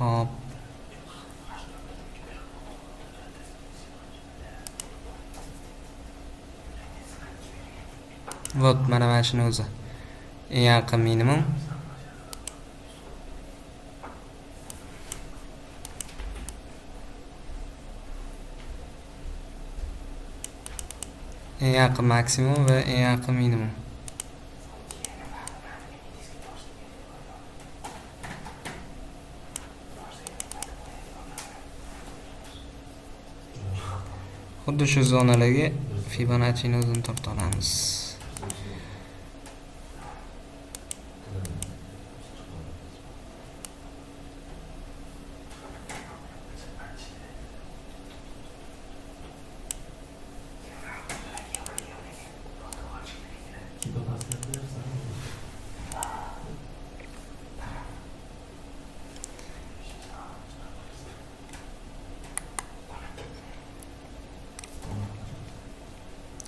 Hop. Vot mana shuni o'zi. Eng yaqin minimum. Eng yaqin maksimum va eng yaqin minimum. Xuddi shu zonalarga Fibonacci'ni o'zini torta olamiz.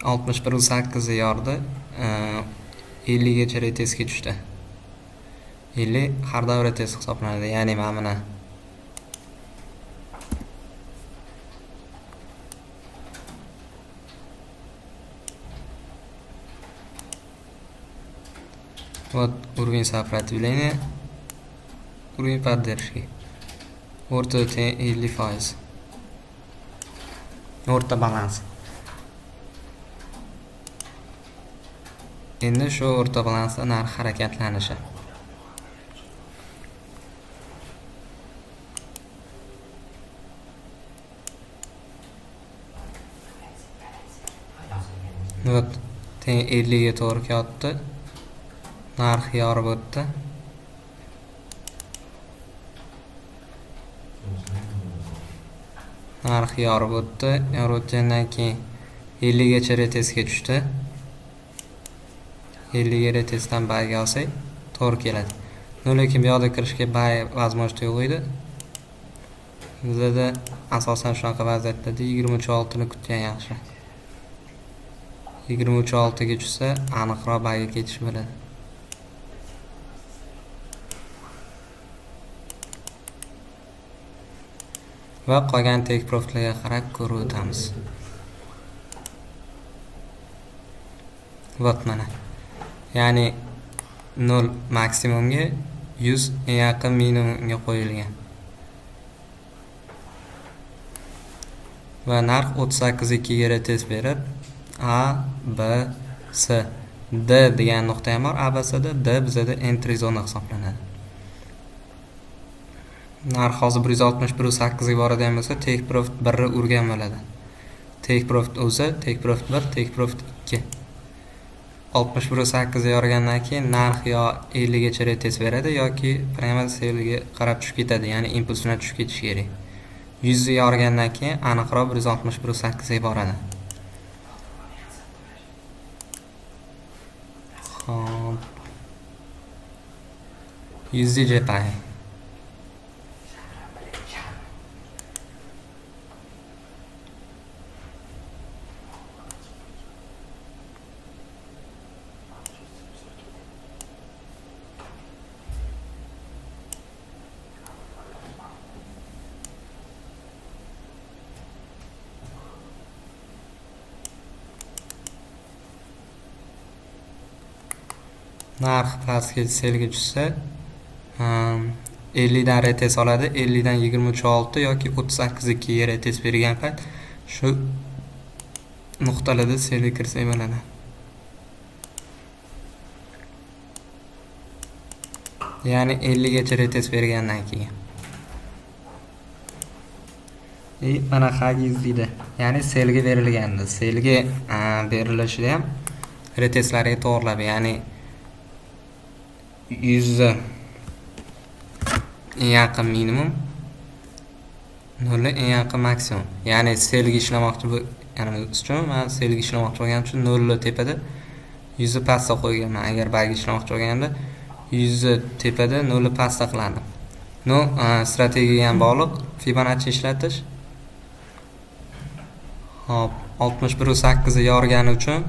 Altmış bir sakkizi yordi. 50 gacha retesga tushdi. 50 har davr retes hisoblanadi. Ya'ni mana buni вот уровень сопротивления, уровень поддержки. O'rta 50%. O'rta balans. Endi shu o'rta balansda narx harakatlanishi. Вот 50 ga to'g'ri kelyapti. Narx yorib o'tdi. Narx yorib o'tdi. Yorib o'tgandan keyin 50 gacha retesga tushdi. 50 ga retesdan bayga olsak to'g'ri keladi. Lekin bu yoqda kirishga bay возможность yo'q edi. Bizda asosan shunaqa vaziyatda 23.6 ni kutgan yaxshi. 23.6 ga tushsa aniqroq bayga ketish bo'ladi. Va qolgan take profitlarga qarab ko'rib o'tamiz. Vot mana. Ya'ni 0 maksimumga 100 eng yaqin minimumga qo'yilgan. Va narx 38.2 ga retest berib A, B, C, D degan nuqta ham bor. A, B, C, D bizda entry zona hisoblanadi. Narx hozir 161.8 ga boradigan bo'lsa, take profit 1 ni urgan bo'ladi. Take profit o'zi, take profit 1, take profit 2. 61.8 ga yorgandan keyin narx yo 50 gacha retest beradi yoki prima selga qarab tushib ketadi, ya'ni impuls bilan tushib ketishi kerak. 100 ga yorgandan keyin aniqroq 161.8 ga boradi. Xo'p. 100 JPY. Narx pastga selga tushsa 50 dan retest oladi. 50 dan 23.6 yoki 38.2 ga retest bergan payt shu nuqtalarda selga kirsak bo'ladi. Ya'ni 50 gacha retest bergandan keyin. Mana hagiz deydi. Ya'ni selga berilgandi. Selga berilishida ham retestlarga to'g'rilab, ya'ni 100 eng yaqin minimum, 0 eng yaqin maksimum. Ya'ni selga ishlamoqchi bo'lganimiz uchun men selga ishlamoqchi bo'lganim uchun 0 tepada 100 pastga qo'yganman. Agar bayga ishlamoqchi bo'lganimda 100 tepada 0 pastga qilardim. Strategiyaga ham bog'liq Fibonacci ishlatish. Hop, 61.8 ga yorgani uchun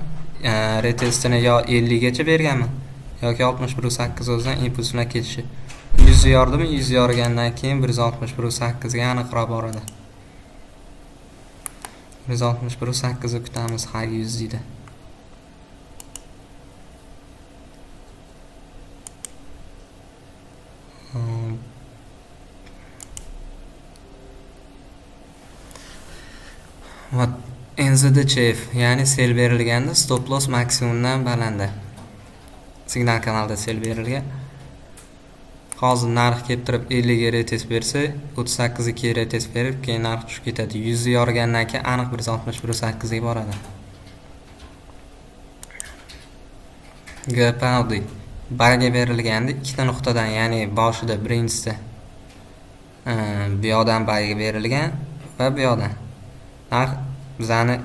retestini yo 50 gacha berganman yoki 61.8 o'zidan impuls bilan ketishi 100 yordimi? 100 yorgandan keyin 161.8 ga aniqroq boradi. 161.8 ni kutamiz ha 100 deydi. Va NZDCF ya'ni sel berilganda stop loss maksimumdan balandda. Signal kanalda sel berilgan. Hozir narx kelib turib 50 ga retest bersa, 38 ga retest berib, keyin narx tushib ketadi. 100 yorgandan keyin aniq 161.8 ga boradi. GPAUD barga berilganda ikkita nuqtadan, ya'ni boshida birinchisida bu yoqdan barga berilgan va bu yoqdan. Narx bizani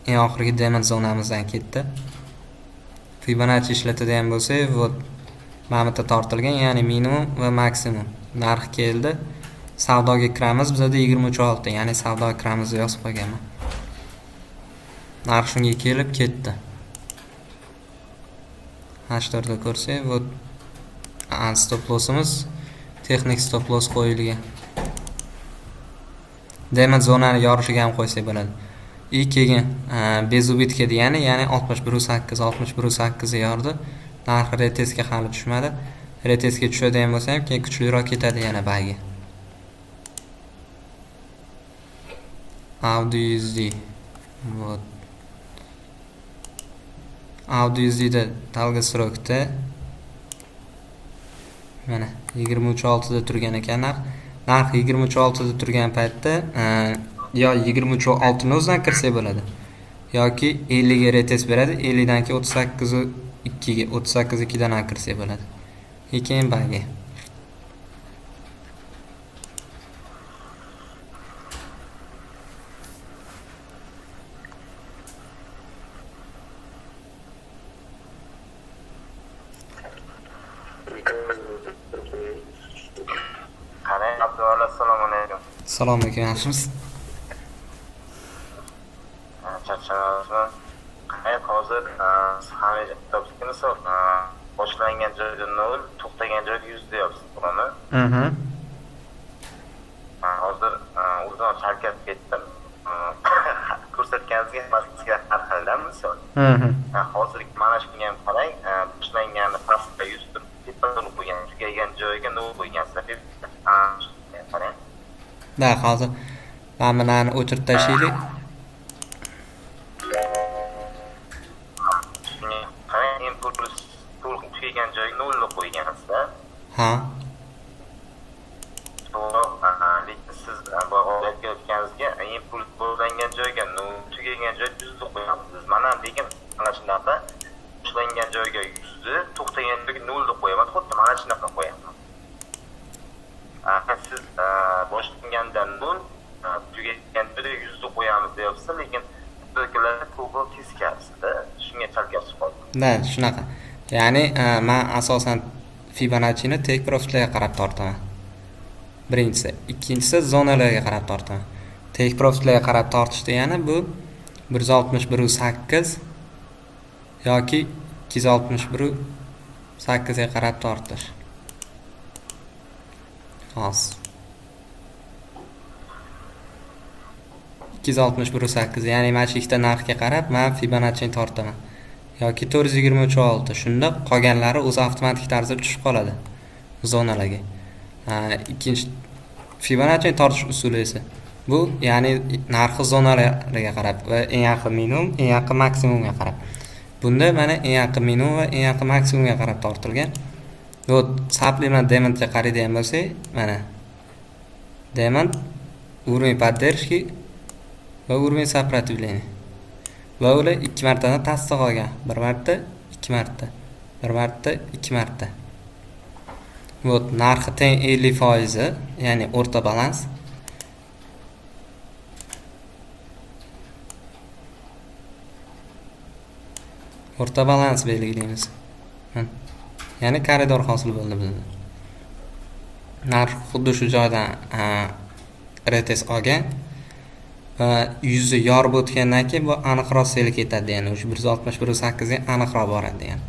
eng oxirgi demon zonamizdan ketdi. Fibonacci ishlatadigan bo'lsak, вот mana bu yerda tortilgan, ya'ni minimum va maksimum narx keldi. Savdoga kiramiz, bizda 23.6, ya'ni savdoga kiramiz deb yozib qo'yganman. Narx shunga kelib ketdi. H4 da ko'rsak, вот stop lossimiz texnik stop loss qo'yilgan. Demon zonani yorishiga ham qo'ysak bo'ladi. Keyin bezubitga degani, ya'ni 61.8 yordi. Narx retestga hali tushmadi. Retestga tushadigan bo'lsa ham keyin kuchliroq ketadi yana bayga. Audi USD. Вот. Audi USD da dalgasrokda mana 23.6 da turgan ekan narx. Narx 23.6 da turgan paytda yo 23.6 ni o'zidan kirsa bo'ladi. Yoki 50 ga retest beradi, 50 dan keyin 38.2 ga 38.2 dan ham kirsa bo'ladi. Keyin bayga. Assalomu alaykum. Assalomu alaykum, yaxshimisiz? Charchamasman. Hozir hamma topishimiz boshlangan joyda 0, to'xtagan joyda 100 deyapsiz, to'g'rimi? Hozir o'zim sharkat ketdim. Ko'rsatganingizga hammasiga har xildan misol. Hozir mana shunga ham qarang, boshlangan pastga 100 turib, tepadan qo'ygan, tugagan joyiga 0 qo'ygansizlar. Da, hozir mana bunani o'chirib tashlaylik. Pul tugagan joyiga 0 qo'ygansizlar. Ha. Lekin siz bu o'tganingizga impuls bo'langan joyga 0, tugagan joyga 100 qo'yapsiz. Mana lekin mana shunaqa boshlangan joyga 100, to'xtagan joyga 0 qo'yaman. Xuddi mana shunaqa qo'yaman. Siz boshlangandan 0, tugagan joyga 100 qo'yamiz deyapsiz, lekin bizlar ko'proq teskarisida. Shunga chalkashib qoldim. Da, shunaqa. Ya'ni men asosan Fibonacci'ni take profitlarga qarab tortaman. Birinchisi, ikkinchisi zonalarga qarab tortaman. Take profitlarga qarab tortish degani bu 161.8 yoki 261.8 ga qarab tortish. Xo'sh. 261.8, ya'ni mana shu ikkita narxga qarab men Fibonacci'ni tortaman. Yoki 423.6. Shunda qolganlari o'zi avtomatik tarzda tushib qoladi zonalarga. Ikkinchi Fibonacci'ni tortish usuli esa bu, ya'ni narxi zonalarga qarab va eng yaqin minimum, eng yaqin maksimumga qarab. Bunda mana eng yaqin minimum va eng yaqin maksimumga qarab tortilgan. Вот supplement demantga qaraydigan bo'lsak, mana demant уровень поддержки va уровень сопротивления. Va ular 2 martadan tasdiq olgan. 1 marta, 2 marta. 1 marta, 2 marta. Вот narxi teng 50%, ya'ni o'rta balans. O'rta balans belgilaymiz. Ya'ni koridor hosil bo'ldi bizda. Narx xuddi shu joydan retest olgan. 100 yorib o'tgandan keyin bu aniqroq sel ketadi, ya'ni o'sha 161.8 ga aniqroq boradi, ya'ni